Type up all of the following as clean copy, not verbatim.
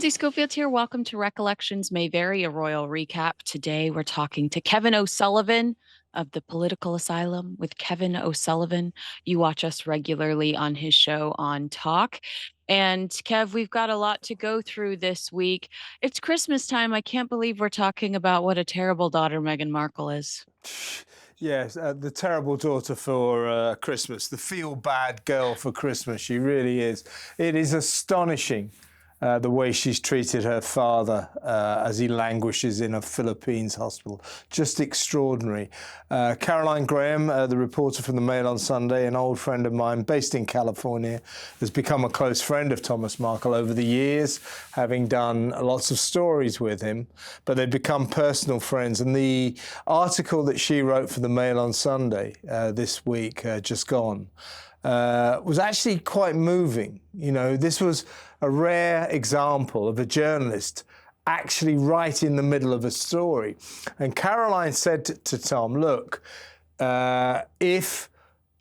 Lindsay Schofield here. Welcome to Recollections May Vary, a royal recap. Today we're talking to Kevin O'Sullivan of the Political Asylum with Kevin O'Sullivan. You watch us regularly on his show on Talk. And Kev, we've got a lot to go through this week. It's Christmas time. I can't believe we're talking about what a terrible daughter Meghan Markle is. Yes, the terrible daughter for Christmas, the feel-bad girl for Christmas. She really is. It is astonishing the way she's treated her father as he languishes in a Philippines hospital. Just extraordinary. Caroline Graham, the reporter from the Mail on Sunday, an old friend of mine based in California, has become a close friend of Thomas Markle over the years, having done lots of stories with him, but they've become personal friends. And the article that she wrote for the Mail on Sunday this week, just gone, was actually quite moving. You know, this was a rare example of a journalist actually right in the middle of a story. And Caroline said to Tom, look, if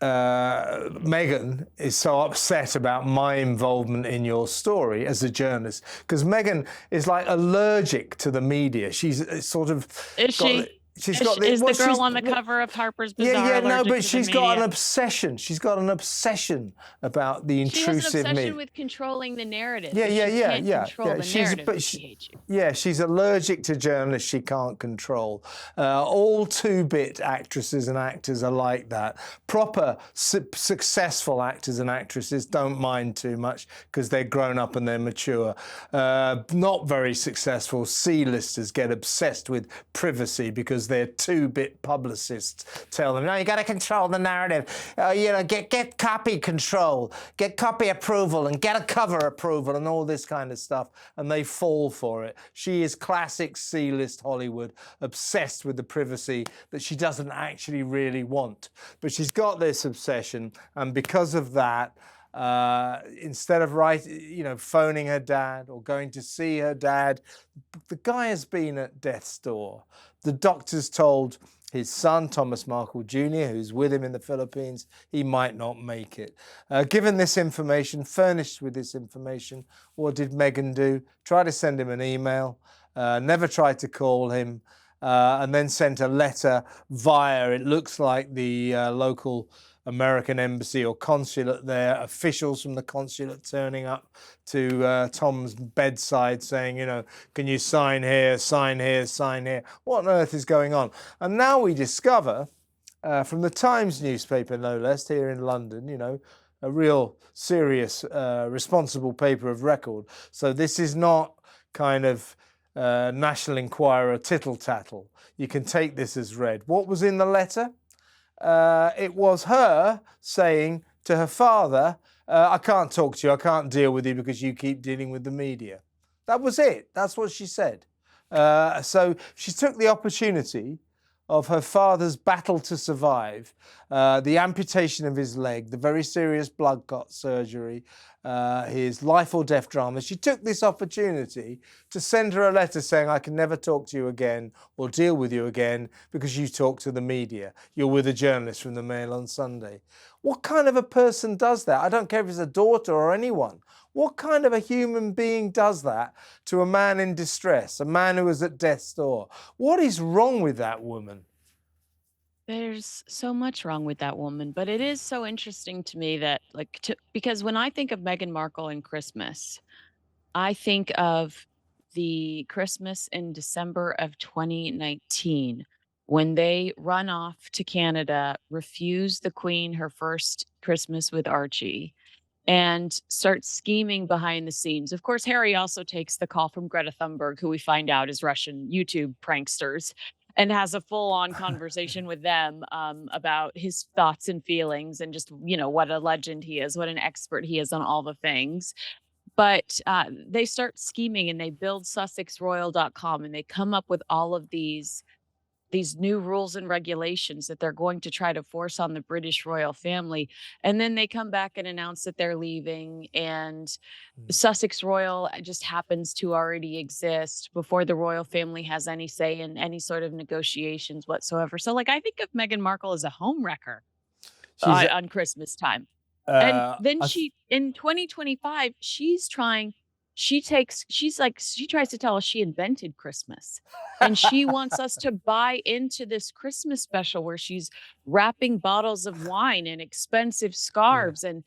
Meghan is so upset about my involvement in your story as a journalist, because Meghan is like allergic to the media. She's sort of... Is she? She's got is the girl on the cover of Harper's Bazaar? Yeah, no, but she's got an obsession. She's got an obsession about the intrusive She has an obsession media. with controlling the narrative. Yeah. Control the narrative, but she hates you. Yeah, she's allergic to journalists she can't control. All two-bit actresses and actors are like that. Proper, successful actors and actresses don't mind too much because they're grown up and they're mature. Not very successful C-listers get obsessed with privacy because their two-bit publicists tell them, no, you got to control the narrative. Get copy control, get copy approval, and get a cover approval, and all this kind of stuff. And they fall for it. She is classic C-list Hollywood, obsessed with the privacy that she doesn't actually really want. But she's got this obsession, and because of that, instead of phoning her dad or going to see her dad, the guy has been at death's door. The doctors told his son, Thomas Markle Jr., who's with him in the Philippines, he might not make it. Given this information, furnished with this information, what did Meghan do? Try to send him an email, never tried to call him, and then sent a letter via, it looks like, the local American embassy or consulate there, officials from the consulate turning up to Tom's bedside saying, can you sign here, sign here, sign here? What on earth is going on? And now we discover, from the Times newspaper, no less, here in London, a real serious, responsible paper of record. So this is not kind of National Enquirer tittle-tattle. You can take this as read. What was in the letter? It was her saying to her father, I can't talk to you, I can't deal with you because you keep dealing with the media. That was it. That's what she said. So she took the opportunity of her father's battle to survive, the amputation of his leg, the very serious blood clot surgery, his life or death drama. She took this opportunity to send her a letter saying, I can never talk to you again or deal with you again because you talk to the media. You're with a journalist from the Mail on Sunday. What kind of a person does that? I don't care if it's a daughter or anyone. What kind of a human being does that to a man in distress, a man who is at death's door? What is wrong with that woman? There's so much wrong with that woman, but it is so interesting to me that, because when I think of Meghan Markle and Christmas, I think of the Christmas in December of 2019 when they run off to Canada, refuse the Queen her first Christmas with Archie, and start scheming behind the scenes. Of course, Harry also takes the call from Greta Thunberg, who we find out is Russian YouTube pranksters, and has a full-on conversation with them about his thoughts and feelings and just, what a legend he is, what an expert he is on all the things. But they start scheming and they build SussexRoyal.com and they come up with all of these new rules and regulations that they're going to try to force on the British royal family. And then they come back and announce that they're leaving, and Sussex Royal just happens to already exist before the royal family has any say in any sort of negotiations whatsoever. So I think of Meghan Markle as a homewrecker on Christmas time. And then in 2025, she's trying she tries to tell us she invented Christmas, and she wants us to buy into this Christmas special where she's wrapping bottles of wine in expensive Yeah. scarves, and,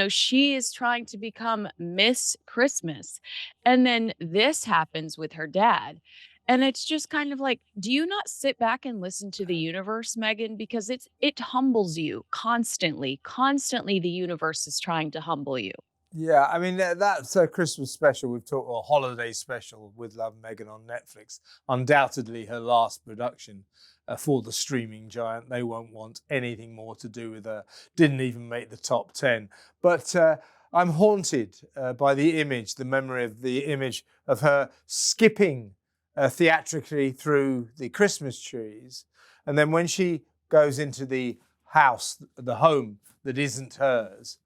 she is trying to become Miss Christmas, and then this happens with her dad, and it's just kind of like, do you not sit back and listen to the universe, Megan? Because it humbles you constantly. Constantly, the universe is trying to humble you. Yeah, I mean that's a Christmas special we've talked, or holiday special with Love Megan on Netflix. Undoubtedly her last production for the streaming giant. They won't want anything more to do with her. Didn't even make the top 10. But I'm haunted by the image, the memory of the image of her skipping theatrically through the Christmas trees, and then when she goes into the house, the home that isn't hers,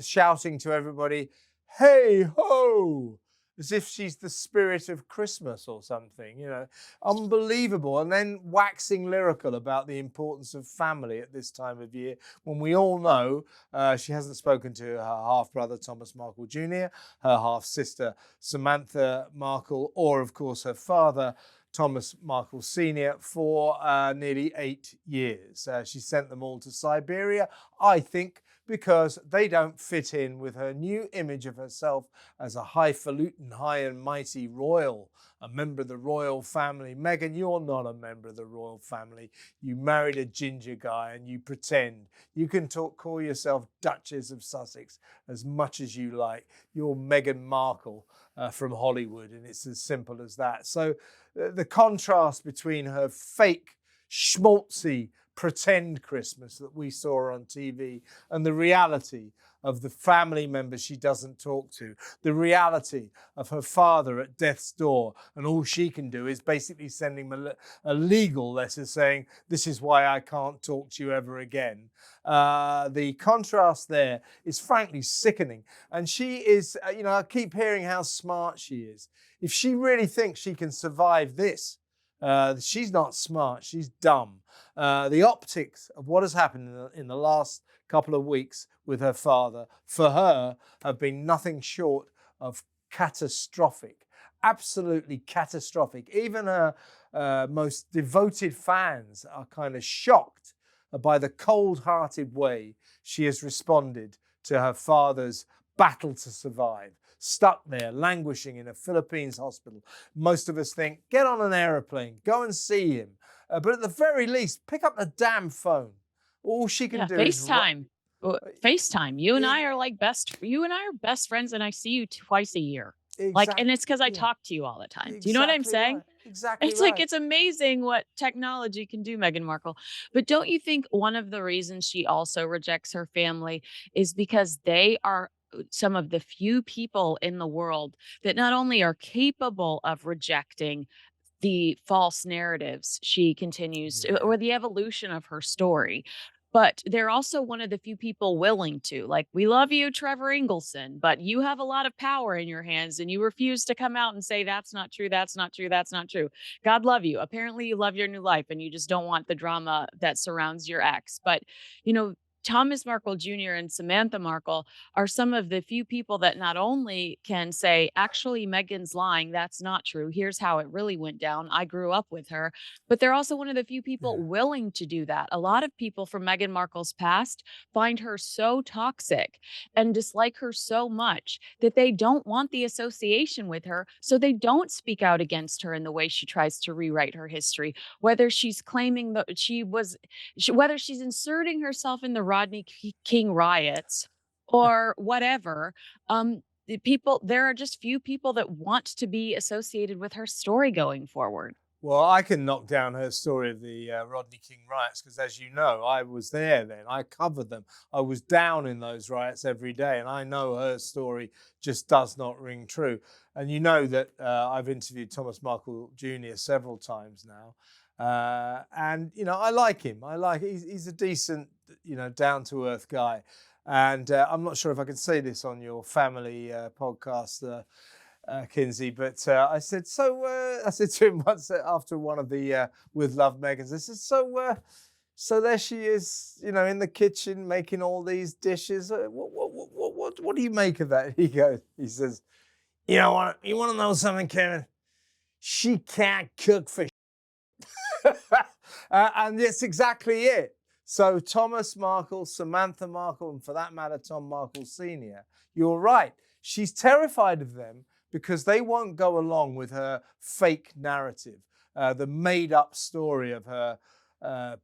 shouting to everybody, "Hey ho!" as if she's the spirit of Christmas or something, unbelievable. And then waxing lyrical about the importance of family at this time of year, when we all know she hasn't spoken to her half brother Thomas Markle Jr., her half sister Samantha Markle, or of course her father Thomas Markle Sr. for nearly 8 years. She sent them all to Siberia, I think, because they don't fit in with her new image of herself as a highfalutin, high and mighty royal, a member of the royal family. Meghan, you're not a member of the royal family. You married a ginger guy and you pretend. You can call yourself Duchess of Sussex as much as you like. You're Meghan Markle from Hollywood, and it's as simple as that. So the contrast between her fake, schmaltzy, pretend Christmas that we saw on TV and the reality of the family members she doesn't talk to, the reality of her father at death's door, and all she can do is basically send him a legal letter saying, "This is why I can't talk to you ever again." The contrast there is frankly sickening. And she is, I keep hearing how smart she is. If she really thinks she can survive this, she's not smart, she's dumb. The optics of what has happened in the last couple of weeks with her father, for her, have been nothing short of catastrophic. Absolutely catastrophic. Even her most devoted fans are kind of shocked by the cold-hearted way she has responded to her father's battle to survive. Stuck there, languishing in a Philippines hospital. Most of us think, get on an aeroplane, go and see him. But at the very least, pick up the damn phone. All she can Yeah, do is FaceTime. FaceTime. e- You and I are best friends, and I see you twice a year. Like, and it's because I yeah, talk to you all the time. Do you know what I'm exactly saying? right. Exactly It's like right. it's amazing what technology can do, Meghan Markle. But don't you think one of the reasons she also rejects her family is because they are some of the few people in the world that not only are capable of rejecting the false narratives she continues to, Yeah. or the evolution of her story. But they're also one of the few people willing to. Like, we love you, Trevor Ingleson, but you have a lot of power in your hands and you refuse to come out and say, that's not true, that's not true, that's not true. God love you. Apparently, you love your new life and you just don't want the drama that surrounds your ex. But, you know, Thomas Markle Jr. and Samantha Markle are some of the few people that not only can say, actually, Megan's lying, that's not true. Here's how it really went down. I grew up with her. But they're also one of the few people Yeah. willing to do that. A lot of people from Meghan Markle's past find her so toxic and dislike her so much that they don't want the association with her. So they don't speak out against her in the way she tries to rewrite her history, whether she's claiming that whether she's inserting herself in the Rodney King riots or whatever. There are just few people that want to be associated with her story going forward. Well, I can knock down her story of the Rodney King riots because, as you know, I was there then. I covered them. I was down in those riots every day, and I know her story just does not ring true. And you know that I've interviewed Thomas Markle Jr. several times now, and I like him. He's a decent, down to earth guy. And I'm not sure if I can say this on your family podcast. Kinsey, but I said to him once after one of the With Love Megans, I said, so there she is, in the kitchen making all these dishes. What what do you make of that? He says, you want to know something, Kevin? She can't cook for and that's exactly it. So Thomas Markle, Samantha Markle, and for that matter, Tom Markle Sr., you're right. She's terrified of them because they won't go along with her fake narrative, the made up story of her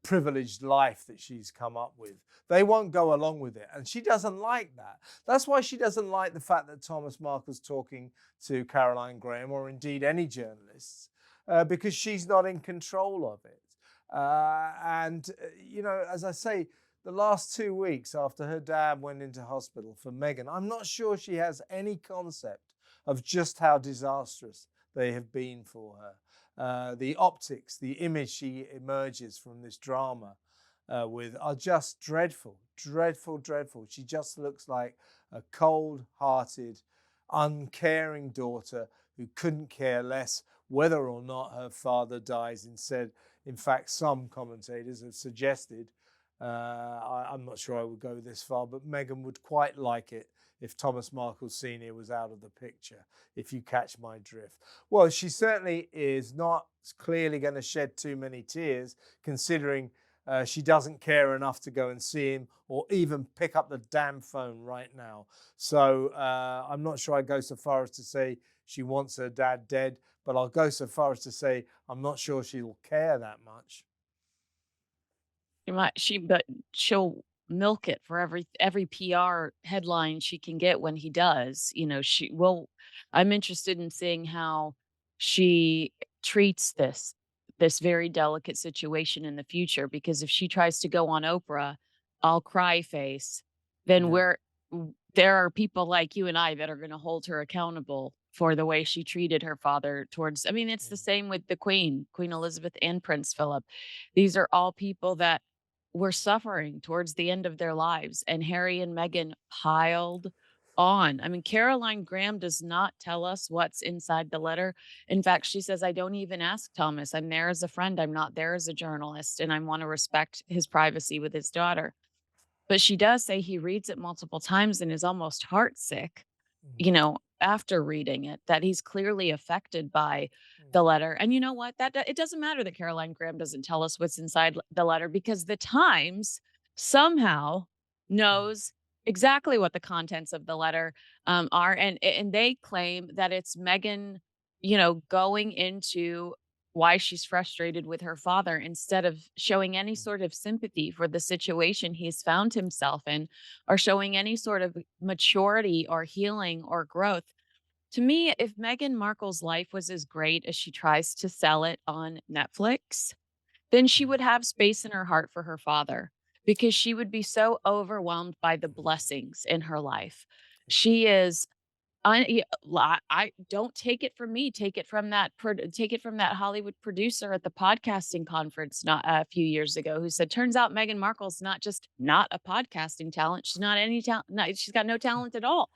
privileged life that she's come up with. They won't go along with it. And she doesn't like that. That's why she doesn't like the fact that Thomas Markle's talking to Caroline Graham or indeed any journalists, because she's not in control of it. As I say, the last 2 weeks after her dad went into hospital for Meghan, I'm not sure she has any concept of just how disastrous they have been for her. The optics, the image she emerges from this drama with are just dreadful, dreadful, dreadful. She just looks like a cold-hearted, uncaring daughter who couldn't care less whether or not her father dies. In fact, some commentators have suggested, I'm not sure I would go this far, but Meghan would quite like it if Thomas Markle Sr. was out of the picture, if you catch my drift. Well, she certainly is not clearly going to shed too many tears, considering she doesn't care enough to go and see him or even pick up the damn phone right now. So I'm not sure I'd go so far as to say she wants her dad dead, but I'll go so far as to say I'm not sure she'll care that much. But she'll milk it for every PR headline she can get when he does. I'm interested in seeing how she treats this very delicate situation in the future, because if she tries to go on Oprah, all cry face, then Yeah. there are people like you and I that are going to hold her accountable for the way she treated her father towards. I mean, it's the same with the Queen Elizabeth and Prince Philip. These are all people that were suffering towards the end of their lives, and Harry and Meghan piled on. I mean, Caroline Graham does not tell us what's inside the letter. In fact, she says, I don't even ask Thomas. I'm there as a friend. I'm not there as a journalist, and I want to respect his privacy with his daughter. But she does say he reads it multiple times and is almost heartsick, after reading it, that he's clearly affected by the letter. And you know what? It doesn't matter that Caroline Graham doesn't tell us what's inside the letter, because the Times somehow knows exactly what the contents of the letter are, and they claim that it's Meghan, going into why she's frustrated with her father instead of showing any sort of sympathy for the situation he's found himself in, or showing any sort of maturity or healing or growth. To me, if Meghan Markle's life was as great as she tries to sell it on Netflix, then she would have space in her heart for her father, because she would be so overwhelmed by the blessings in her life. She is I don't, take it from me, take it from that Hollywood producer at the podcasting conference not a few years ago, who said, turns out Meghan Markle's not just not a podcasting talent, she's not any talent, no, she's got no talent at all.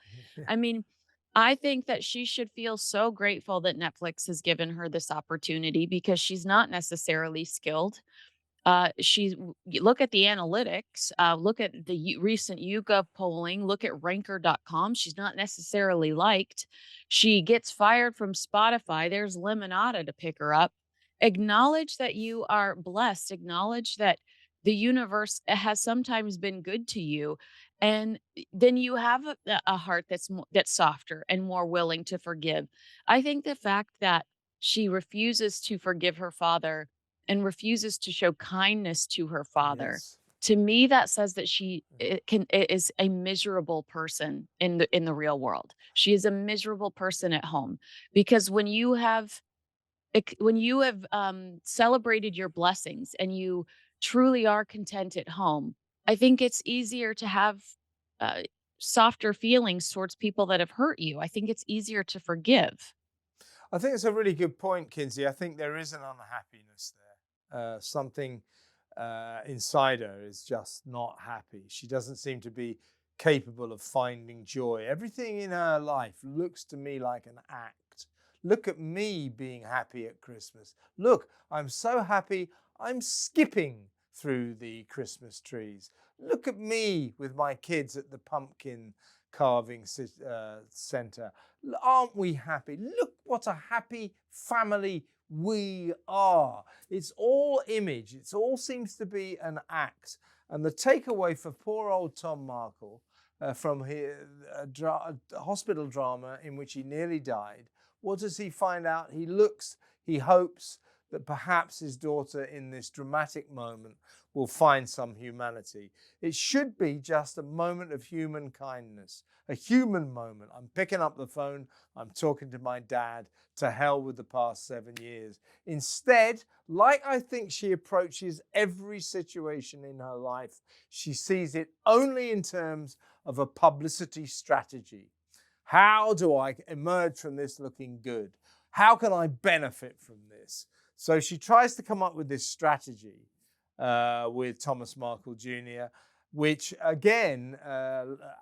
I mean, I think that she should feel so grateful that Netflix has given her this opportunity, because she's not necessarily skilled. Look at the analytics, look at the recent YouGov polling, look at ranker.com. She's not necessarily liked. She gets fired from Spotify. There's Lemonada to pick her up. Acknowledge that you are blessed. Acknowledge that the universe has sometimes been good to you. And then you have a heart that's softer and more willing to forgive. I think the fact that she refuses to forgive her father and refuses to show kindness to her father, Yes. to me, that says that is a miserable person in the real world. She is a miserable person at home, because when you have celebrated your blessings and you truly are content at home, I think it's easier to have uh, softer feelings towards people that have hurt you. I think it's easier to forgive. I think it's a really good point, Kinsey. I think there is an unhappiness there. Something inside her is just not happy. She doesn't seem to be capable of finding joy. Everything in her life looks to me like an act. Look at me being happy at Christmas. Look, I'm so happy, I'm skipping through the Christmas trees. Look at me with my kids at the pumpkin carving center. Aren't we happy? Look what a happy family we are. It's all image. It all seems to be an act. And the takeaway for poor old Tom Markle from his hospital drama in which he nearly died, what does he find out? He hopes that perhaps his daughter in this dramatic moment will find some humanity. It should be just a moment of human kindness, a human moment. I'm picking up the phone, I'm talking to my dad, to hell with the past 7 years. Instead, like I think she approaches every situation in her life, she sees it only in terms of a publicity strategy. How do I emerge from this looking good? How can I benefit from this? So she tries to come up with this strategy with Thomas Markle Jr., which again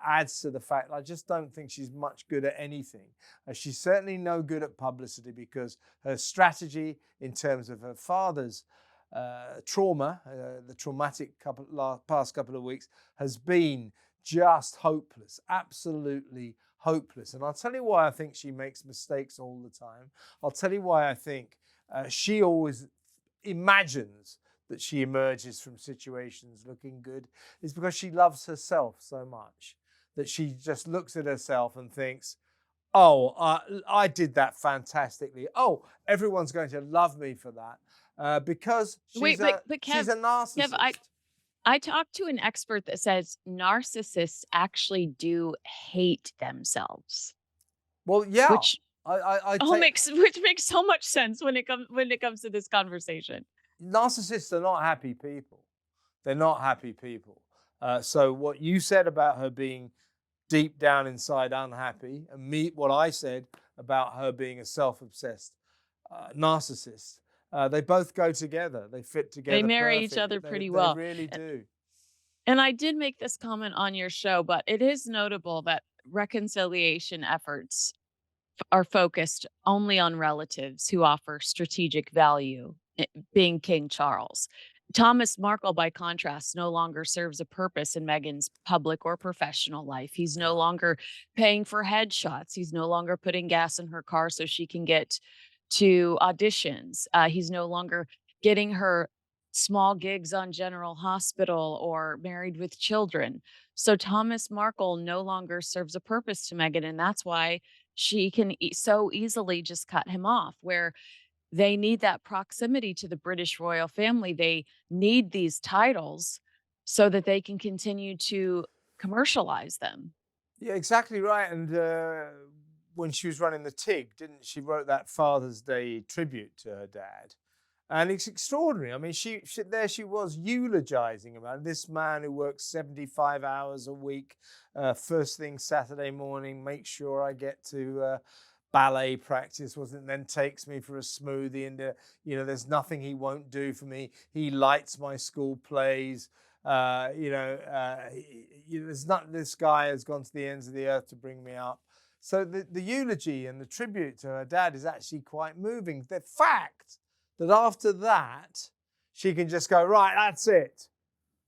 adds to the fact I just don't think she's much good at anything. She's certainly no good at publicity because her strategy in terms of her father's trauma, the traumatic past couple of weeks, has been just hopeless, absolutely hopeless. And I'll tell you why I think she makes mistakes all the time. I'll tell you why I think she always imagines that she emerges from situations looking good, is because she loves herself so much that she just looks at herself and thinks, oh, I did that fantastically. Oh, everyone's going to love me for that because Wait, but she's a Kev, narcissist. I talked to an expert that says narcissists actually do hate themselves, Well, yeah, which I take which makes so much sense when it comes to this conversation. narcissists are not happy people. They're not happy people. So what you said about her being deep down inside unhappy, and what I said about her being a self-obsessed narcissist, they both go together. They fit They together marry each perfectly. other pretty They well. really do. And I did make this comment on your show, but it is notable that reconciliation efforts are focused only on relatives who offer strategic value, being King Charles. Thomas Markle, by contrast, no longer serves a purpose in Meghan's public or professional life. He's no Yeah. longer paying for headshots. He's no longer putting gas in her car so she can get to auditions. He's no longer getting her small gigs on General Hospital or Married with Children. So Thomas Markle no longer serves a purpose to Meghan, and that's why she can so easily just cut him off. Where they need that proximity to the British royal family, they need these titles so that they can continue to commercialialize them. Yeah, exactly right. And when she was running the TIG, didn't she wrote that Father's Day tribute to her dad? And it's extraordinary. I mean, there she was eulogizing about this man who works 75 hours a week, first thing Saturday morning, make sure I get to ballet practice, wasn't it? Then takes me for a smoothie, and there's nothing he won't do for me. He lights my school plays. There's not this guy has gone to the ends of the earth to bring me up. So the eulogy and the tribute to her dad is actually quite moving. The fact that after that, she can just go, right, that's it.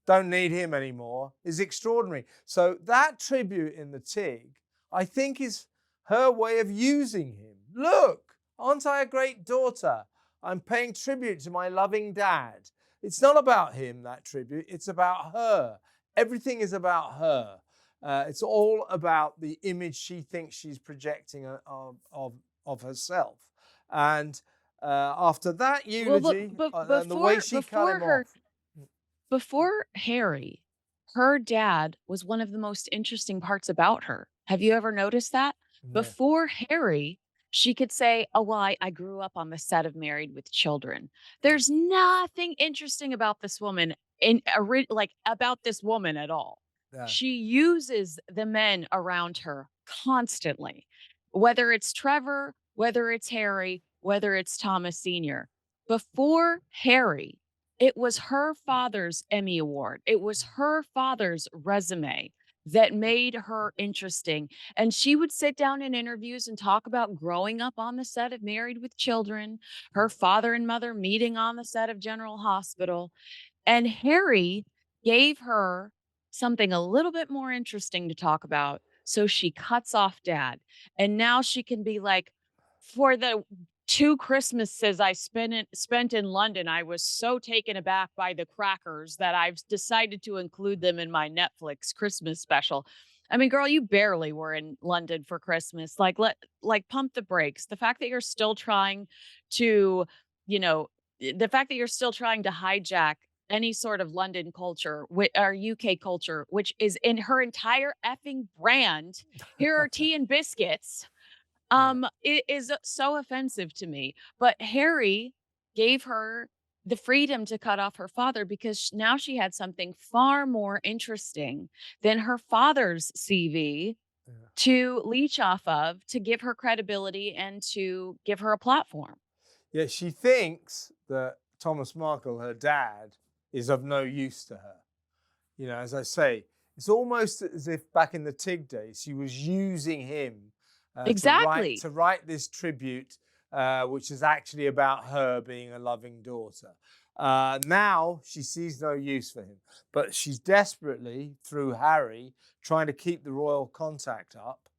Don't need him anymore is extraordinary. So that tribute in the TIG, I think, is her way of using him. Look, aren't I a great daughter? I'm paying tribute to my loving dad. It's not about him, that tribute. It's about her. Everything is about her. It's all about the image she thinks she's projecting of herself. And after that Well, eulogy and the way she cut him off. before Harry, her dad was one of the most interesting parts about her. Have you ever noticed that? Yeah, Before Harry, she could say, "Oh, well, I grew up on the set of Married with Children." There's nothing interesting about this woman like about this woman at all. yeah. She uses the men around her constantly, whether it's Trevor, whether it's Harry, whether it's Thomas Sr. Before Harry, it was her father's Emmy Award. It was her father's resume that made her interesting. And she would sit down in interviews and talk about growing up on the set of Married with Children, her father and mother meeting on the set of General Hospital. And Harry gave her something a little bit more interesting to talk about. So she cuts off dad. And now she can be like, for the 2 Christmases I spent in London, I was so taken aback by the crackers that I've decided to include them in my Netflix Christmas special. I mean, girl, you barely were in London for Christmas. Like pump the brakes. The fact that you're still trying to, you know, the fact that you're still trying to hijack any sort of London culture or UK culture, which is in her entire effing brand. Here are tea and biscuits. Yeah. It is so offensive to me. But Harry gave her the freedom to cut off her father because now she had something far more interesting than her father's CV Yeah. to leech off of to give her credibility and to give her a platform. Yeah, she thinks that Thomas Markle, her dad, is of no use to her. You know, as I say, it's almost as if back in the Tig days, she was using him Exactly. to write this tribute, which is actually about her being a loving daughter. Now she sees no use for him, but she's desperately, through Harry, trying to keep the royal contact up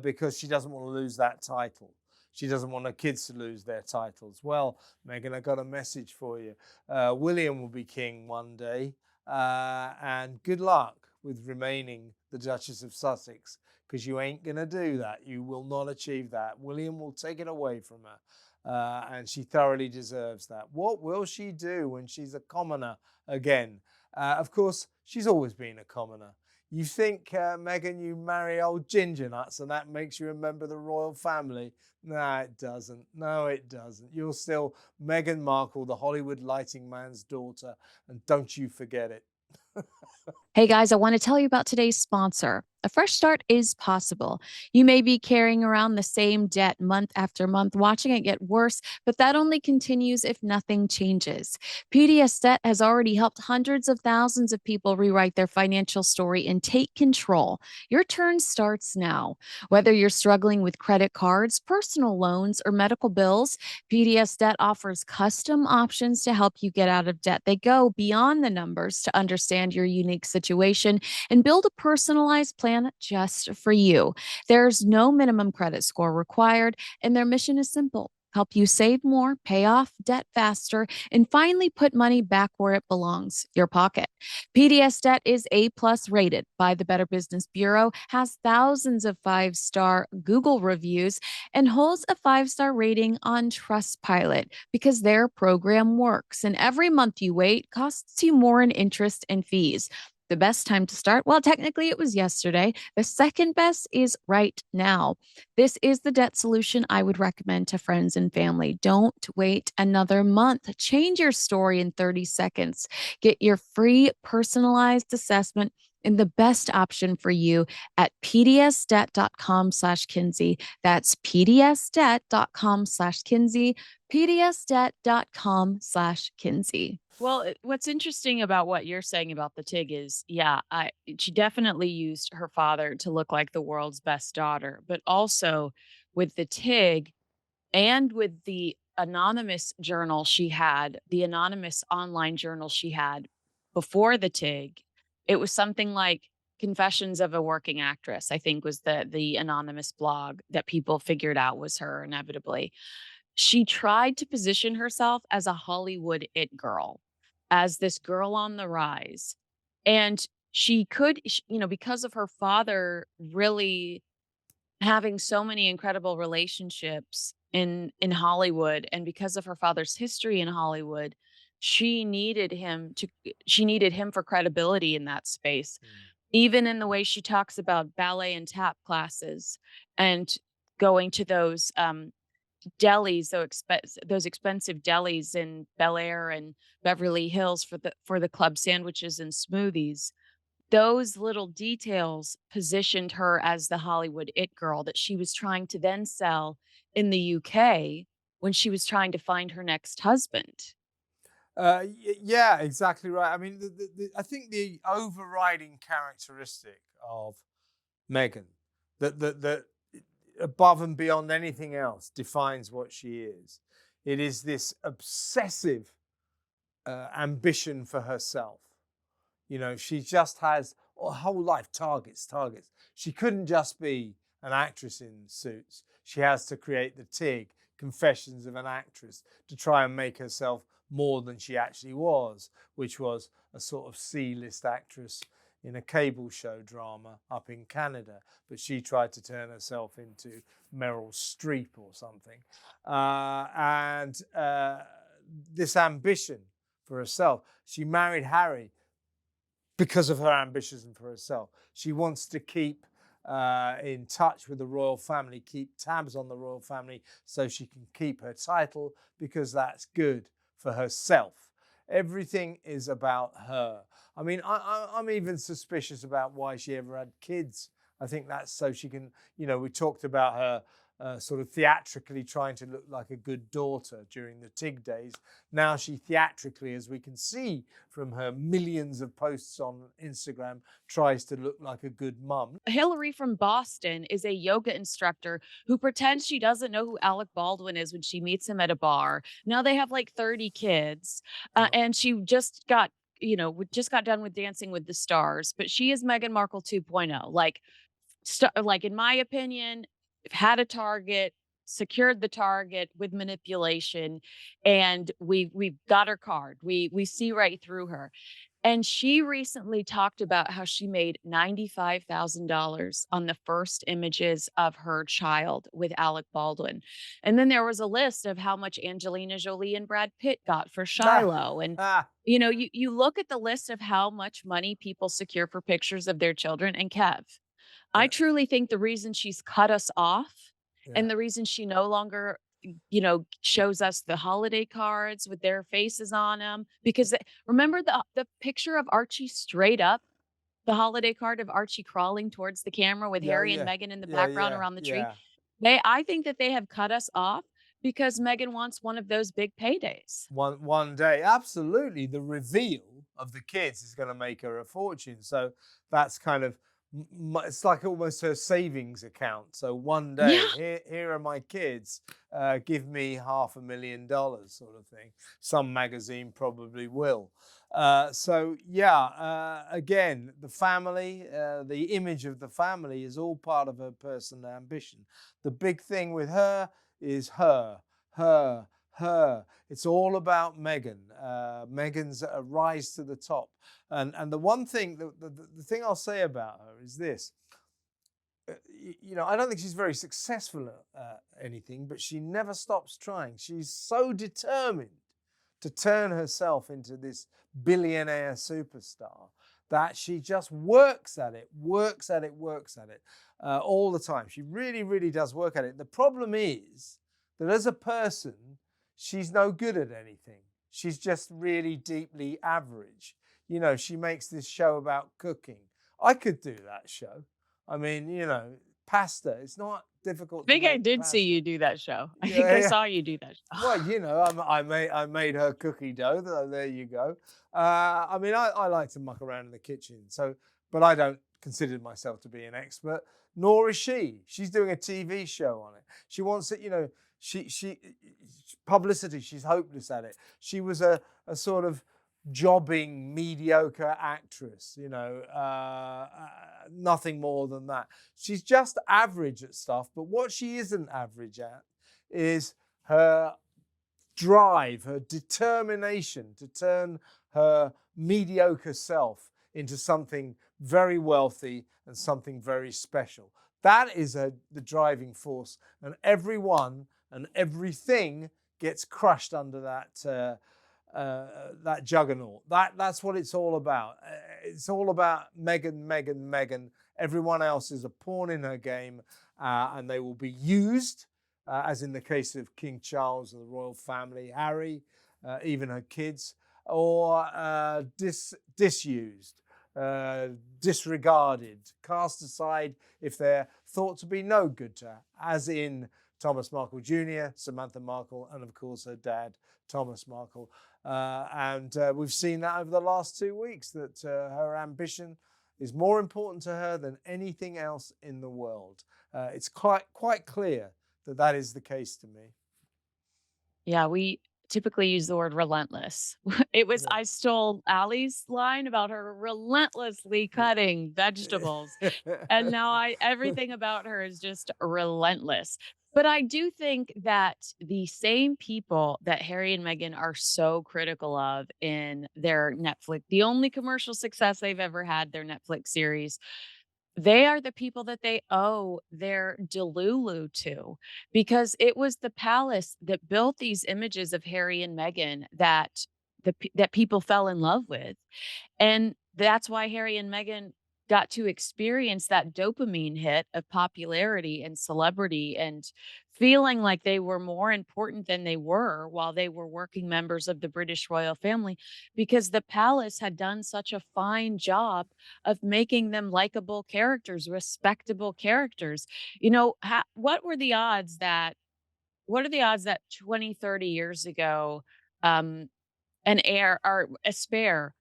because she doesn't want to lose that title. She doesn't want her kids to lose their titles. Well, Meghan, I got a message for you. William will be king one day, and good luck with remaining the Duchess of Sussex, because you ain't going to do that. You will not achieve that. William will take it away from her, and she thoroughly deserves that. What will she do when she's a commoner again? Of course, she's always been a commoner. You think, Meghan, you marry old ginger nuts and that makes you a member of the royal family? No, it doesn't. No, it doesn't. You're still Meghan Markle, the Hollywood lighting man's daughter, and don't you forget it. Hey guys, I want to tell you about today's sponsor. A fresh start is possible. You may be carrying around the same debt month after month, watching it get worse, but that only continues if nothing changes. PDS Debt has already helped hundreds of thousands of people rewrite their financial story and take control. Your turn starts now. Whether you're struggling with credit cards, personal loans, or medical bills, PDS Debt offers custom options to help you get out of debt. They go beyond the numbers to understand your unique situation and build a personalized plan just for you. There's no minimum credit score required, and their mission is simple: help you save more, pay off debt faster, and finally put money back where it belongs, your pocket. PDS Debt is A plus rated by the Better Business Bureau, has thousands of 5-star Google reviews, and holds a 5-star rating on Trustpilot because their program works. And every month you wait costs you more in interest and fees. The best time to start? Well, technically it was yesterday. The second best is right now. This is the debt solution I would recommend to friends and family. Don't wait another month. Change your story in 30 seconds. Get your free personalized assessment and the best option for you at pdsdebt.com/Kinsey. That's pdsdebt.com/Kinsey, pdsdebt.com/Kinsey. Well, what's interesting about what you're saying about the Tig is, yeah, she definitely used her father to look like the world's best daughter, but also with the Tig and with the anonymous journal she had, the anonymous online journal she had before the Tig, it was something like Confessions of a Working Actress, I think was the anonymous blog that people figured out was her inevitably. She tried to position herself as a Hollywood it girl, as this girl on the rise. And she could, because of her father really having so many incredible relationships in Hollywood, and because of her father's history in Hollywood, she needed him to she needed him for credibility in that space. Mm. Even in the way she talks about ballet and tap classes and going to those delis, those expensive delis in Bel Air and Beverly Hills for the club sandwiches and smoothies. Those little details positioned her as the Hollywood it girl that she was trying to then sell in the UK when she was trying to find her next husband. Yeah, exactly right. I mean, I think the overriding characteristic of Meghan, that above and beyond anything else defines what she is. It is this obsessive ambition for herself. You know, she just has a whole life targets, targets. She couldn't just be an actress in Suits. She has to create the TIG, Confessions of an Actress, to try and make herself more than she actually was, which was a sort of C-list actress in a cable show drama up in Canada. But she tried to turn herself into Meryl Streep or something. And this ambition for herself. She married Harry because of her ambitions and for herself. She wants to keep in touch with the royal family, keep tabs on the royal family so she can keep her title because that's good for herself. Everything is about her. I mean, I'm even suspicious about why she ever had kids. I think that's so she can, you know, we talked about her sort of theatrically trying to look like a good daughter during the TIG days. Now she theatrically, as we can see from her millions of posts on Instagram, tries to look like a good mum. Hillary from Boston is a yoga instructor who pretends she doesn't know who Alec Baldwin is when she meets him at a bar. Now they have like 30 kids, and she just got, just got done with Dancing with the Stars, but she is Meghan Markle 2.0. Like in my opinion, had a target, secured the target with manipulation, and we've got her card. We see right through her. And she recently talked about how she made $95,000 on the first images of her child with Alec Baldwin. And then there was a list of how much Angelina Jolie and Brad Pitt got for Ah, Shiloh. And ah, you look at the list of how much money people secure for pictures of their children. And Kev, I yeah, truly think the reason she's cut us off yeah, and the reason she no longer, shows us the holiday cards with their faces on them, because remember the picture of Archie straight up, the holiday card of Archie crawling towards the camera with yeah, Harry and yeah, Meghan in the yeah, background yeah, around the tree? yeah. I think that they have cut us off because Meghan wants one of those big paydays. One day, absolutely, the reveal of the kids is going to make her a fortune. So that's kind of it's like almost her savings account. So one Yeah. day, here are my kids. Give me $500,000, sort of thing. Some magazine probably will. So yeah, again, the family, the image of the family is all part of her personal ambition. The big thing with her is her, her. It's all about Meghan. Meghan's rise to the top. And the one thing, the thing I'll say about her is this. You know, I don't think she's very successful at anything, but she never stops trying. She's so determined to turn herself into this billionaire superstar that she just works at it, works at it, works at it all the time. She really, really does work at it. The problem is that as a person, she's no good at anything. She's just really deeply average. You know, she makes this show about cooking. I could do that show. I mean, you know, pasta. It's not I difficult to think I make did see pasta. you do that show. I think Yeah, I yeah. saw you do that show. Well, you know, I made her cookie dough. There you go. I mean, I like to muck around in the kitchen. So, but I don't consider myself to be an expert. Nor is she. She's doing a TV show on it. She wants it. You know, she publicity. She's hopeless at it. She was a sort of jobbing mediocre actress. You know, nothing more than that. She's just average at stuff. But what she isn't average at is her drive, her determination to turn her mediocre self into something very wealthy and something very special. That is the driving force, and everyone and everything gets crushed under that juggernaut. That's what it's all about. It's all about Meghan, Meghan, Meghan. Everyone else is a pawn in her game, and they will be used, as in the case of King Charles and the royal family, Harry, even her kids, or disused, disregarded, cast aside if they're thought to be no good to her, as in Thomas Markle Jr., Samantha Markle, and of course her dad, Thomas Markle. And we've seen that over the last 2 weeks, that her ambition is more important to her than anything else in the world. It's quite clear that is the case to me. Yeah, typically use the word relentless. It was Yeah. I stole Allie's line about her relentlessly cutting vegetables, and now I everything about her is just relentless. But I do think that the same people that Harry and Meghan are so critical of in their Netflix, the only commercial success they've ever had, their Netflix series, they are the people that they owe their delulu to, because it was the palace that built these images of Harry and Meghan that that people fell in love with. And that's why Harry and Meghan got to experience that dopamine hit of popularity and celebrity and feeling like they were more important than they were while they were working members of the British royal family, because the palace had done such a fine job of making them likable characters, respectable characters. You know, what are the odds that 20, 30 years ago, um, an heir or a spare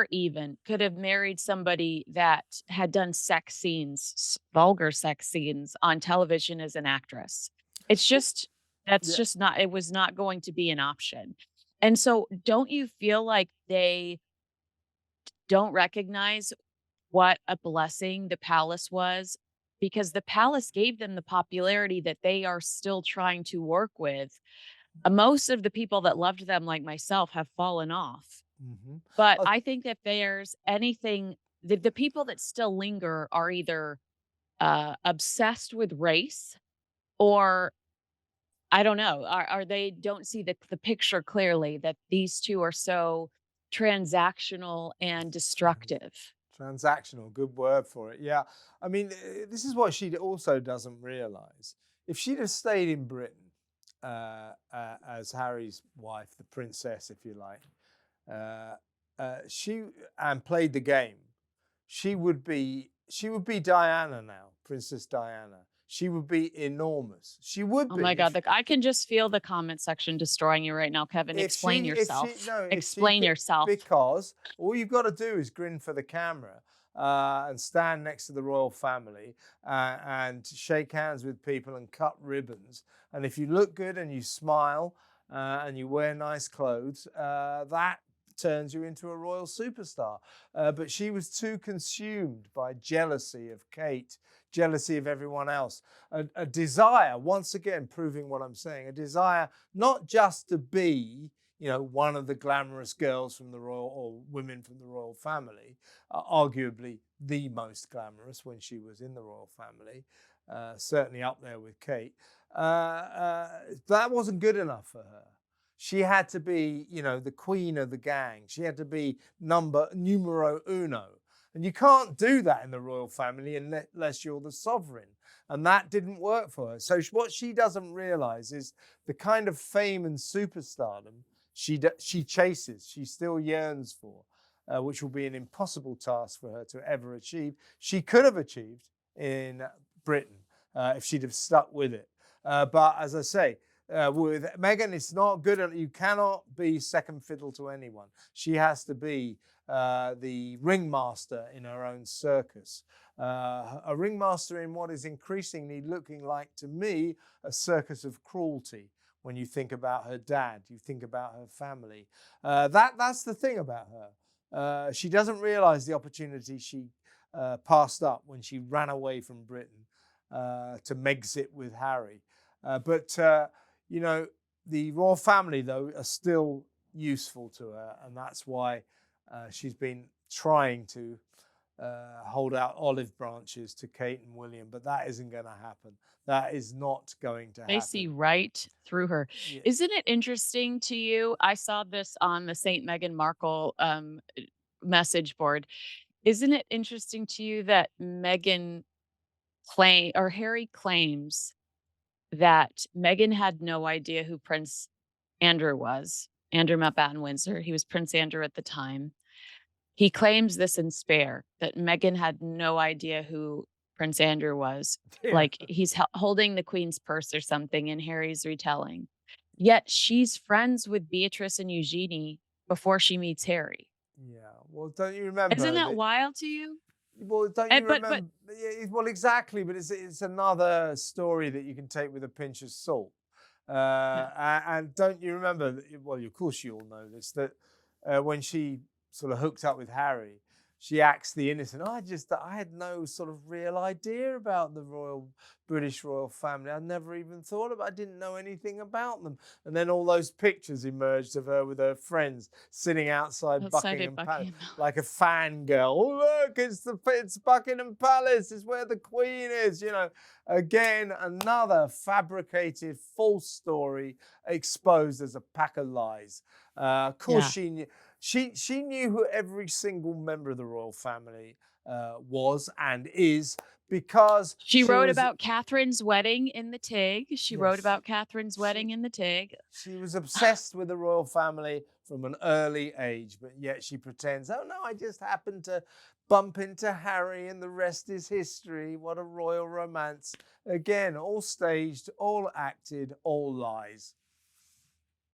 even could have married somebody that had done sex scenes, vulgar sex scenes on television as an actress. It's just that's Yeah. just not it was not going to be an option. And so don't you feel like they don't recognize what a blessing the palace was? Because the palace gave them the popularity that they are still trying to work with. Most of the people that loved them, like myself, have fallen off. Mhm. But Uh, I think if there's anything, the people that still linger are either obsessed with race, or I don't know, are they don't see the picture clearly that these two are so transactional and trans destructive. Transactional, good word for it. Yeah. I mean, this is what she also doesn't realize. If she'd have stayed in Britain as Harry's wife, the princess, if you like, uh, she and played the game, she would be Diana now, Princess Diana. She would be enormous. She would Oh be my god, I can just feel the comment section destroying you right now, Kevin. Explain if she yourself. no if she Explain could, yourself. because all you've got to do is grin for the camera and stand next to the royal family and shake hands with people and cut ribbons, and if you look good and you smile and you wear nice clothes, that turns you into a royal superstar. But she was too consumed by jealousy of Kate, jealousy of everyone else, a desire, once again proving what I'm saying, a desire not just to be, one of the glamorous girls from the royal, or women from the royal family, arguably the most glamorous when she was in the royal family, certainly up there with Kate. That wasn't good enough for her. She had to be, the queen of the gang. She had to be numero uno. And you can't do that in the royal family unless you're the sovereign. And that didn't work for her. So what she doesn't realize is the kind of fame and superstardom she chases, she still yearns for, which will be an impossible task for her to ever achieve. She could have achieved in Britain if she'd have stuck with it. But as I say, with Meghan, it's not good. You cannot be second fiddle to anyone. She has to be the ringmaster in her own circus. A ringmaster in what is increasingly looking like, to me, a circus of cruelty. When you think about her dad, you think about her family. That's the thing about her. She doesn't realize the opportunity she passed up when she ran away from Britain to Megxit with Harry. But you know, the royal family, though, are still useful to her, and that's why she's been trying to hold out olive branches to Kate and William, but that isn't going to happen. That is not going to They see happen. right through her. Yeah. Isn't it interesting to you? I saw this on the Saint Meghan Markle message board. Isn't it interesting to you that Meghan claim or Harry claims that Meghan had no idea who Prince Andrew was? Andrew Mountbatten Windsor. He was Prince Andrew at the time. He claims this in spare that Meghan had no idea who Prince Andrew was. Yeah. Like he's holding the Queen's purse or something in Harry's retelling. Yet she's friends with Beatrice and Eugenie before she meets Harry. Yeah. Well, don't you Isn't remember that that? wild to you? Well, don't And, you but remember? Yeah, well, exactly. But it's another story that you can take with a pinch of salt. Yeah. And don't you remember, well, of course you all know this, that when she sort of hooked up with Harry, she acts the innocent. I had no sort of real idea about the British royal family. I never even thought about. I didn't know anything about them. And then all those pictures emerged of her with her friends sitting outside Outside of Buckingham Palace Buckingham. like a fangirl. Oh, look, it's Buckingham Palace. It's where the Queen is. Again, another fabricated false story exposed as a pack of lies. Of course, Yeah. she knew. She knew who every single member of the royal family was and is because She she wrote was, about Catherine's wedding in the TIG. She wrote yes, about Catherine's she wedding in the TIG. she was obsessed with the royal family from an early age, but yet she pretends, oh no, I just happened to bump into Harry and the rest is history. What a royal romance. Again, all staged, all acted, all lies.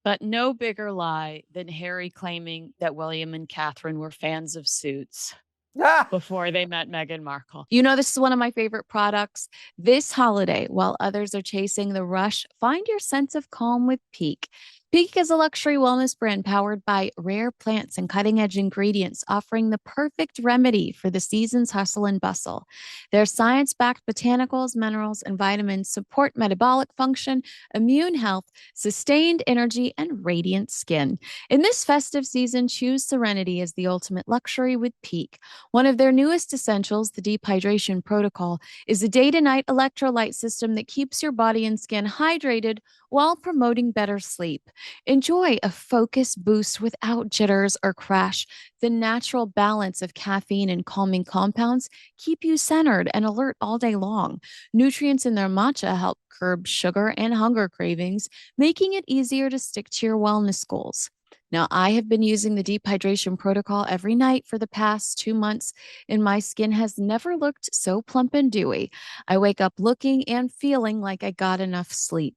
But no bigger lie than Harry claiming that William and Catherine were fans of Suits Ah! before they met Meghan Markle. This is one of my favorite products. This holiday, while others are chasing the rush, find your sense of calm with Peak. Peak is a luxury wellness brand powered by rare plants and cutting edge ingredients, offering the perfect remedy for the season's hustle and bustle. Their science backed botanicals, minerals, and vitamins support metabolic function, immune health, sustained energy, and radiant skin. In this festive season, choose serenity as the ultimate luxury with Peak. One of their newest essentials, the Deep Hydration Protocol, is a day to night electrolyte system that keeps your body and skin hydrated while promoting better sleep. Enjoy a focus boost without jitters or crash. The natural balance of caffeine and calming compounds keep you centered and alert all day long. Nutrients in their matcha help curb sugar and hunger cravings, making it easier to stick to your wellness goals. Now, I have been using the deep hydration protocol every night for the past 2 months, and my skin has never looked so plump and dewy. I wake up looking and feeling like I got enough sleep.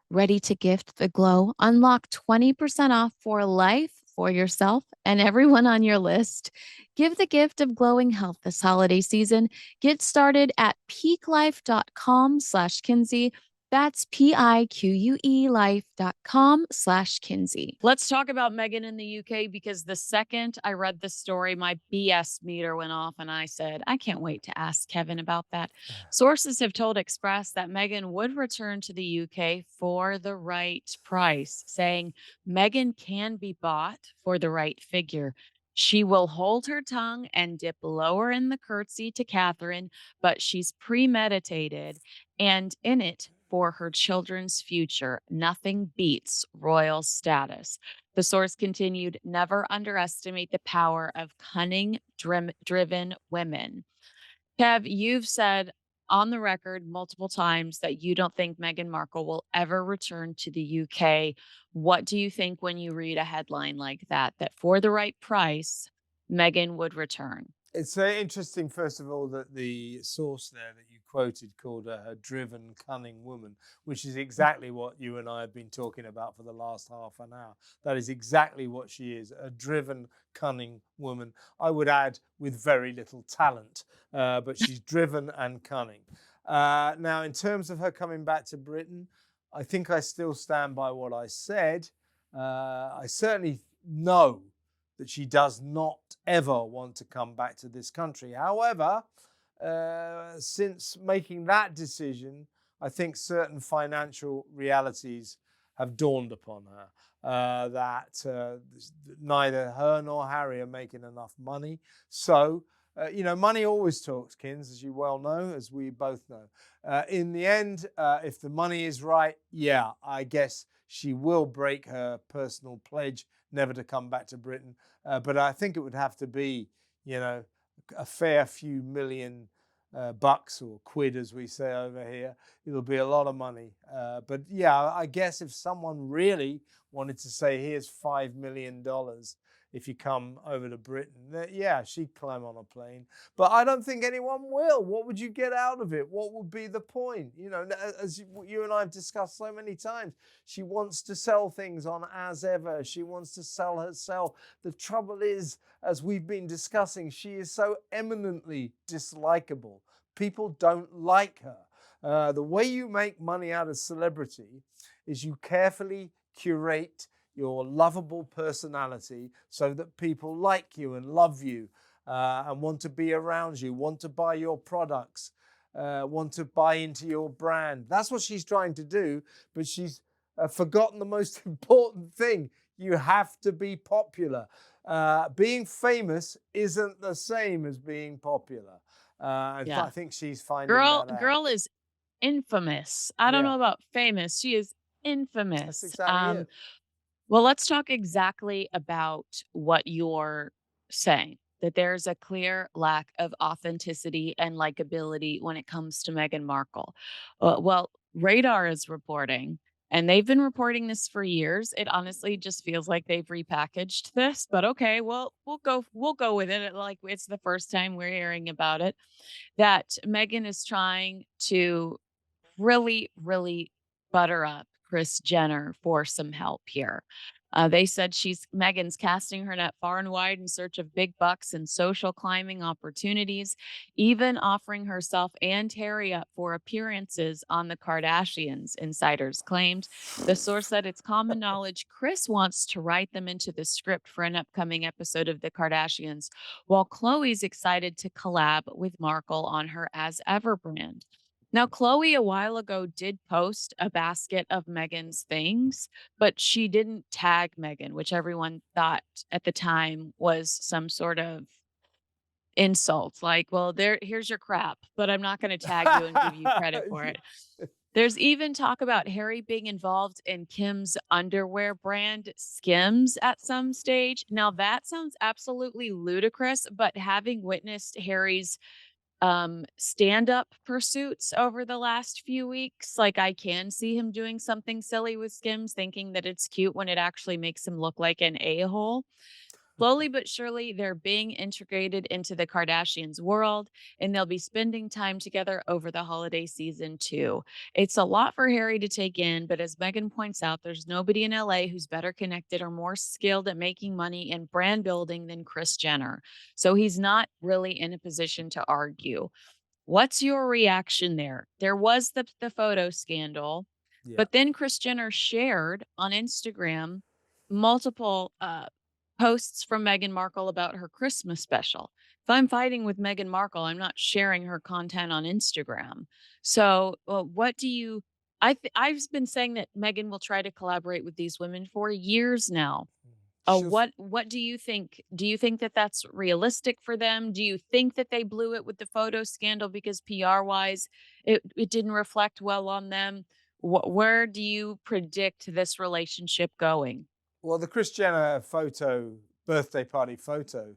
Ready to gift the glow? Unlock 20% off for life for yourself and everyone on your list. Give the gift of glowing health this holiday season. Get started at peaklife.com/Kinsey. That's PIQUE life.com/Kinsey. Let's talk about Meghan in the UK because the second I read the story, my BS meter went off and I said, I can't wait to ask Kevin about that. Sources have told Express that Meghan would return to the UK for the right price, saying Meghan can be bought for the right figure. She will hold her tongue and dip lower in the curtsy to Catherine, but she's premeditated and in it for her children's future. Nothing beats royal status. The source continued, never underestimate the power of cunning, driven women. Kev, you've said on the record multiple times that you don't think Meghan Markle will ever return to the UK. What do you think when you read a headline like that, that for the right price, Meghan would return? It's very interesting, first of all, that the source there that you quoted called her a driven, cunning woman, which is exactly what you and I have been talking about for the last half an hour. That is exactly what she is, a driven, cunning woman. I would add with very little talent, but she's driven and cunning. Now, in terms of her coming back to Britain, I think I still stand by what I said. I certainly know that she does not ever want to come back to this country. However, since making that decision, I think certain financial realities have dawned upon her. That neither her nor Harry are making enough money. So, money always talks, Kins, as you well know, as we both know. In the end, if the money is right, yeah, I guess she will break her personal pledge never to come back to Britain. But I think it would have to be, a fair few million bucks or quid, as we say over here. It'll be a lot of money. But yeah, I guess if someone really wanted to say, here's $5 million if you come over to Britain, yeah, she'd climb on a plane. But I don't think anyone will. What would you get out of it? What would be the point? As you and I have discussed so many times, she wants to sell things on as ever. She wants to sell herself. The trouble is, as we've been discussing, she is so eminently dislikable. People don't like her. The way you make money out of celebrity is you carefully curate your lovable personality so that people like you and love you, and want to be around you, want to buy your products, want to buy into your brand. That's what she's trying to do, but she's forgotten the most important thing. You have to be popular. Being famous isn't the same as being popular. Yeah. I think she's finding Girl that out. girl is infamous. I don't Yeah, know about famous. She is that's infamous. exactly it. Well, let's talk exactly about what you're saying, that there's a clear lack of authenticity and likability when it comes to Meghan Markle. Well, Radar is reporting, and they've been reporting this for years. It honestly just feels like they've repackaged this, but okay, well, we'll go with it. Like it's the first time we're hearing about it. That Meghan is trying to really, really butter up Kris Jenner for some help here. They said Megan's casting her net far and wide in search of big bucks and social climbing opportunities, even offering herself and Harry up for appearances on the Kardashians, insiders claimed. The source said it's common knowledge Kris wants to write them into the script for an upcoming episode of the Kardashians, while Khloe's excited to collab with Markle on her As Ever brand. Now, Chloe a while ago did post a basket of Megan's things, but she didn't tag Megan, which everyone thought at the time was some sort of insult. Like, well, here's your crap, but I'm not going to tag you and give you credit for it. There's even talk about Harry being involved in Kim's underwear brand Skims at some stage. Now, that sounds absolutely ludicrous, but having witnessed Harry's stand-up pursuits over the last few weeks, like, I can see him doing something silly with Skims, thinking that it's cute when it actually makes him look like an a-hole. Slowly but surely, they're being integrated into the Kardashians' world, and they'll be spending time together over the holiday season too. It's a lot for Harry to take in, but as Megan points out, there's nobody in LA who's better connected or more skilled at making money and brand building than Kris Jenner. So he's not really in a position to argue. What's your reaction there? There was the photo scandal, Yeah. but then Kris Jenner shared on Instagram multiple posts from Meghan Markle about her Christmas special. If I'm fighting with Meghan Markle, I'm not sharing her content on Instagram. So, what do you? I've been saying that Meghan will try to collaborate with these women for years now. She'll What do you think? Do you think that that's realistic for them? Do you think that they blew it with the photo scandal because PR wise it didn't reflect well on them? Where do you predict this relationship going? Well, the Kris Jenner birthday party photo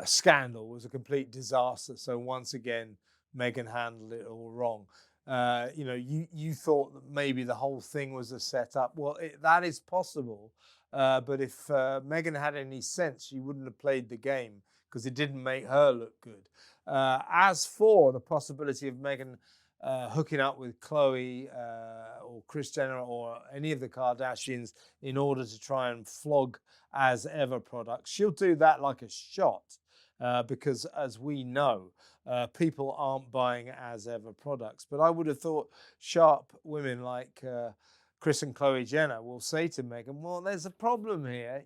scandal was a complete disaster. So once again, Meghan handled it all wrong. You thought that maybe the whole thing was a setup. Well, that is possible, but if Meghan had any sense, she wouldn't have played the game because it didn't make her look good. As for the possibility of Meghan hooking up with Chloe or Kris Jenner or any of the Kardashians in order to try and flog As Ever products, she'll do that like a shot. Because as we know, people aren't buying As Ever products. But I would have thought sharp women like Kris and Chloe Jenner will say to Meghan, well, there's a problem here.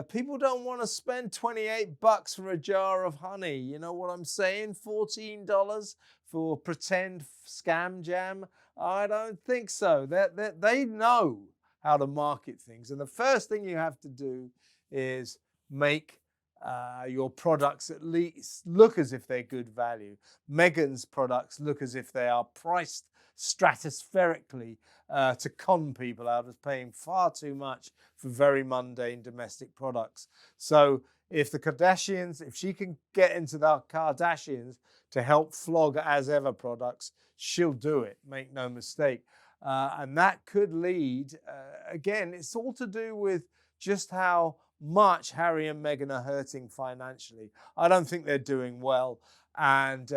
People don't want to spend $28 for a jar of honey. You know what I'm saying? $14 for pretend scam jam. I don't think so. They know how to market things. And the first thing you have to do is make your products at least look as if they're good value. Meghan's products look as if they are priced stratospherically to con people out of paying far too much for very mundane domestic products. So if she can get into the Kardashians to help flog As Ever products, she'll do it, make no mistake. And that could lead, again, it's all to do with just how much Harry and Meghan are hurting financially. I don't think they're doing well. And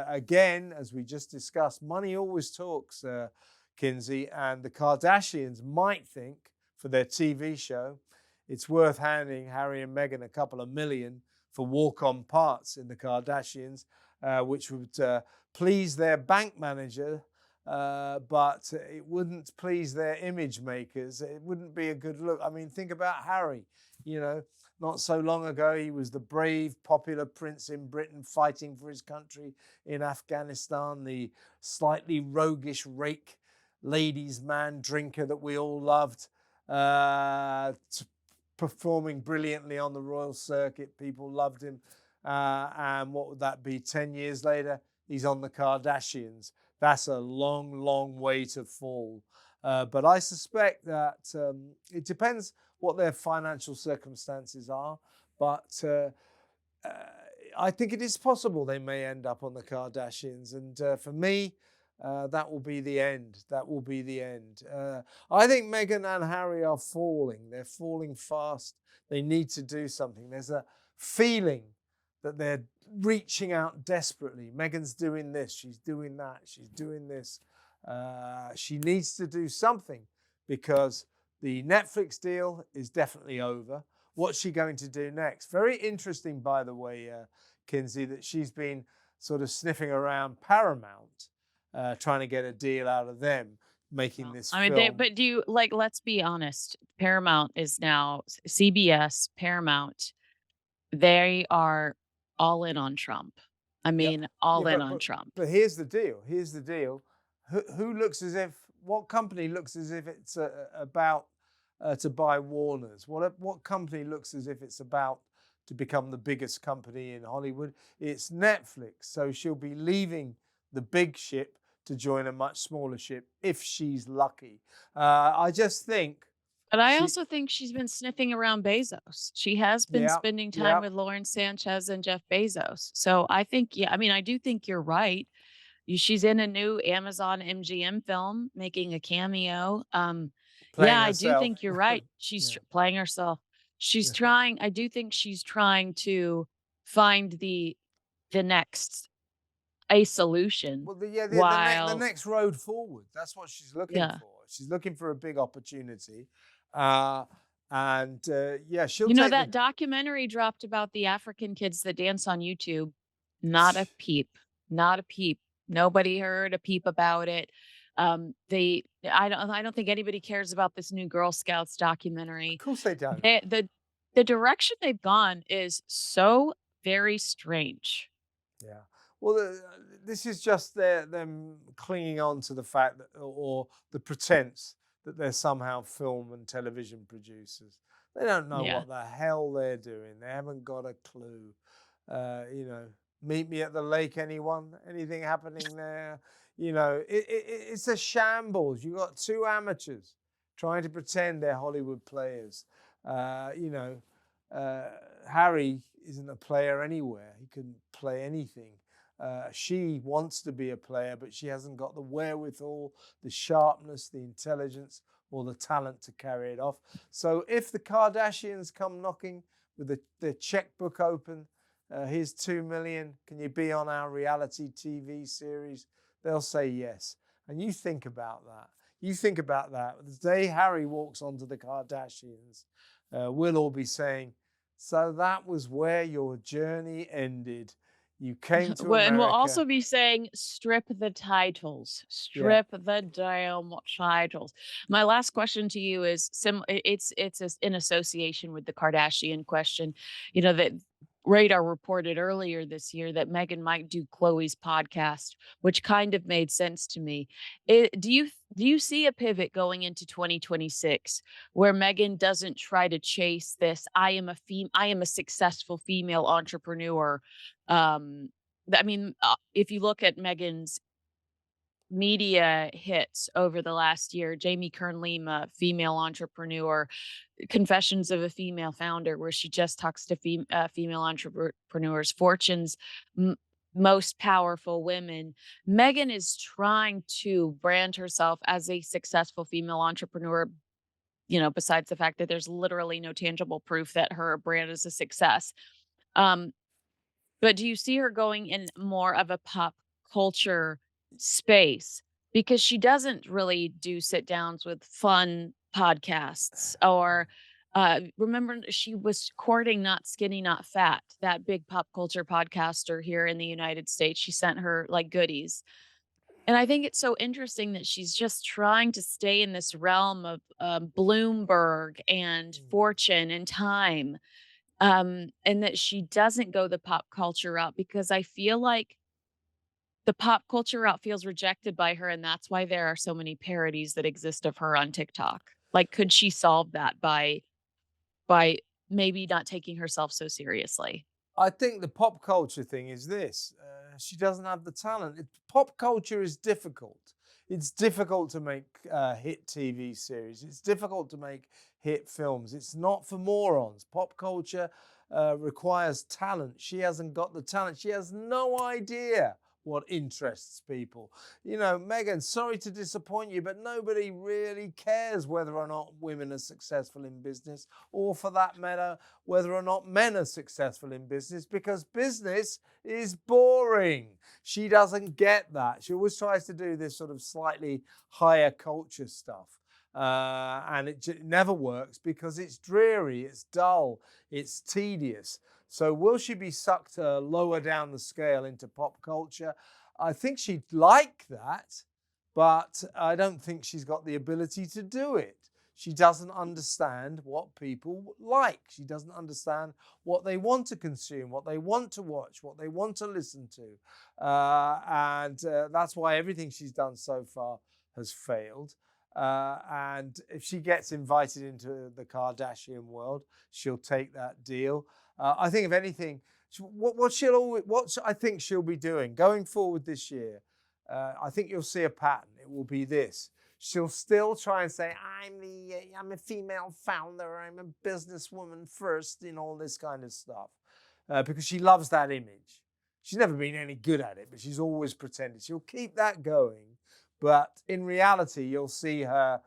again, as we just discussed, money always talks, Kinsey, and the Kardashians might think for their TV show, it's worth handing Harry and Meghan a couple of million for walk-on parts in the Kardashians, which would please their bank manager but it wouldn't please their image makers. It wouldn't be a good look. I mean, think about Harry. You know, not so long ago, he was the brave, popular prince in Britain fighting for his country in Afghanistan, the slightly roguish rake ladies' man drinker that we all loved, performing brilliantly on the royal circuit. People loved him. And what would that be? 10 years later, he's on the Kardashians. That's a long, long way to fall. But I suspect that it depends what their financial circumstances are. But uh, I think it is possible they may end up on the Kardashians. And for me, that will be the end. That will be the end. I think Meghan and Harry are falling. They're falling fast. They need to do something. There's a feeling that they're reaching out desperately. Meghan's doing this, she's doing that, she's doing this. She needs to do something because the Netflix deal is definitely over. What's she going to do next? Very interesting, by the way, Kinsey, that she's been sort of sniffing around Paramount, trying to get a deal out of them, making Well, this I mean, they film. but do you like, let's be honest, Paramount is now CBS, Paramount, they are all in on Trump. I Yeah, mean, yeah, all in but on but Trump. but here's the deal. Here's the deal. Who looks as if what company looks as if it's about to buy Warner's? What company looks as if it's about to become the biggest company in Hollywood? It's Netflix. So she'll be leaving the big ship to join a much smaller ship if she's lucky. I just think But I she. also think she's been sniffing around Bezos. She has been Yeah, spending time yeah, with Lauren Sanchez and Jeff Bezos. So I think, yeah, I mean, I do think you're right. She's in a new Amazon MGM film, making a cameo. Yeah, playing I do herself. think you're right. Yeah, Playing herself. She's yeah. trying. I do think she's trying to find the next a solution Well, the while, next road forward. That's what she's looking yeah. for. She's looking for a big opportunity, uh, and yeah, she'll You know, take that the. documentary dropped about the African kids that dance on YouTube. Not a peep, not a peep. Nobody heard a peep about it. I don't think anybody cares about this new Girl Scouts Of documentary. course they don't. The direction they've gone is so very strange. Yeah. Well, this is just them clinging on to the fact that, or the pretense that they're somehow film and television producers. They don't know Yeah. what the hell they're doing. They haven't got a clue. You know, meet me at the lake, anyone? Anything happening there? You know, it's a shambles. You got two amateurs trying to pretend they're Hollywood players. You know, uh, Harry isn't a player anywhere. He couldn't play anything. She wants to be a player, but she hasn't got the wherewithal, the sharpness, the intelligence, or the talent to carry it off. So if the Kardashians come knocking with their checkbook open, here's 2 million. Can you be on our reality TV series? They'll say yes. And you think about that. You think about that. The day Harry walks onto the Kardashians, we'll all be saying, so that was where your journey ended. You came to And we'll America. also be saying, "Strip the titles. Yeah. Strip the damn titles." My last question to you is in association with the Kardashian question. You know, that Radar reported earlier this year that Meghan might do Chloe's podcast, which kind of made sense to me. Do you see a pivot going into 2026 where Meghan doesn't try to chase this, I am a successful female entrepreneur, um, I mean, if you look at Megan's media hits over the last year, Jamie Kern Lima, female entrepreneur, Confessions of a Female Founder, where she just talks to female entrepreneurs, Fortune's m- most powerful women. Megan is trying to brand herself as a successful female entrepreneur. You know, besides the fact that there's literally no tangible proof that her brand is a success. Um, but do you see her going in more of a pop culture space? Because she doesn't really do sit downs with fun podcasts or remember she was courting Not Skinny Not Fat, that big pop culture podcaster here in the United States. She sent her like goodies. And I think it's so interesting that she's just trying to stay in this realm of, Bloomberg and fortune and time, and that she doesn't go the pop culture route because I feel like the pop culture route feels rejected by her, and that's why there are so many parodies that exist of her on TikTok. Like, could she solve that by maybe not taking herself so seriously? I think the pop culture thing is this: she doesn't have the talent. Pop culture is difficult. It's difficult to make hit TV series. It's difficult to make hit films. It's not for morons. Pop culture requires talent. She hasn't got the talent. She has no idea what interests people. You know, Megan, sorry to disappoint you, but nobody really cares whether or not women are successful in business, or for that matter, whether or not men are successful in business, because business is boring. She doesn't get that. She always tries to do this sort of slightly higher culture stuff. And it never works because it's dreary, it's dull, it's tedious. So, will she be sucked lower down the scale into pop culture? I think she'd like that, but I don't think she's got the ability to do it. She doesn't understand what people like. She doesn't understand what they want to consume, what they want to watch, what they want to listen to. And that's why everything she's done so far has failed. And if she gets invited into the Kardashian world, she'll take that deal. I think, if anything, what I think she'll be doing going forward this year, I think you'll see a pattern. It will be this: she'll still try and say, I'm a female founder, I'm a businesswoman first, in all this kind of stuff, because she loves that image. She's never been any good at it, but she's always pretended. She'll keep that going, but in reality, you'll see her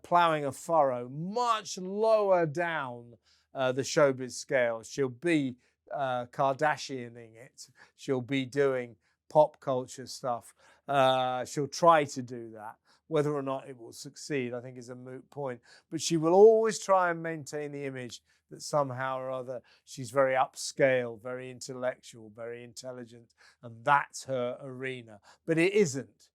ploughing a furrow much lower down the showbiz scale. She'll be Kardashianing it. She'll be doing pop culture stuff. She'll try to do that. Whether or not it will succeed, I think, is a moot point. But she will always try and maintain the image that somehow or other she's very upscale, very intellectual, very intelligent, and that's her arena. But it isn't.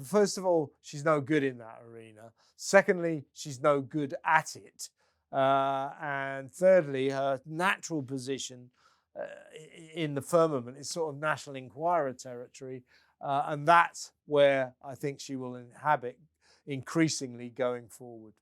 First of all, she's no good in that arena. Secondly, she's no good at it. And thirdly, her natural position uh, in the firmament is sort of National Enquirer territory. And that's where I think she will inhabit increasingly going forward.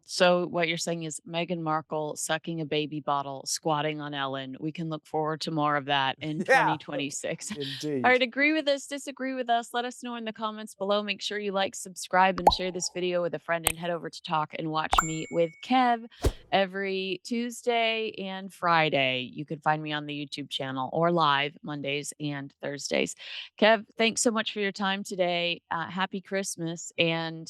So what you're saying is Meghan Markle sucking a baby bottle, squatting on Ellen. We can look forward to more of that in Yeah, 2026. All indeed. right, agree with us, disagree with us. Let us know in the comments below. Make sure you like, subscribe, and share this video with a friend, and head over to Talk and Watch Me with Kev every Tuesday and Friday. You can find me on the YouTube channel or live Mondays and Thursdays. Kev, thanks so much for your time today. Happy Christmas. And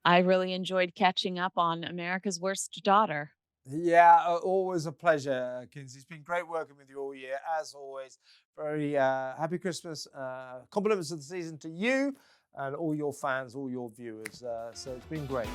I really enjoyed catching up on America's Worst Daughter. Yeah, always a pleasure, Kinsey. It's been great working with you all year, as always. Very happy Christmas. Compliments of the season to you and all your fans, all your viewers. So it's been great.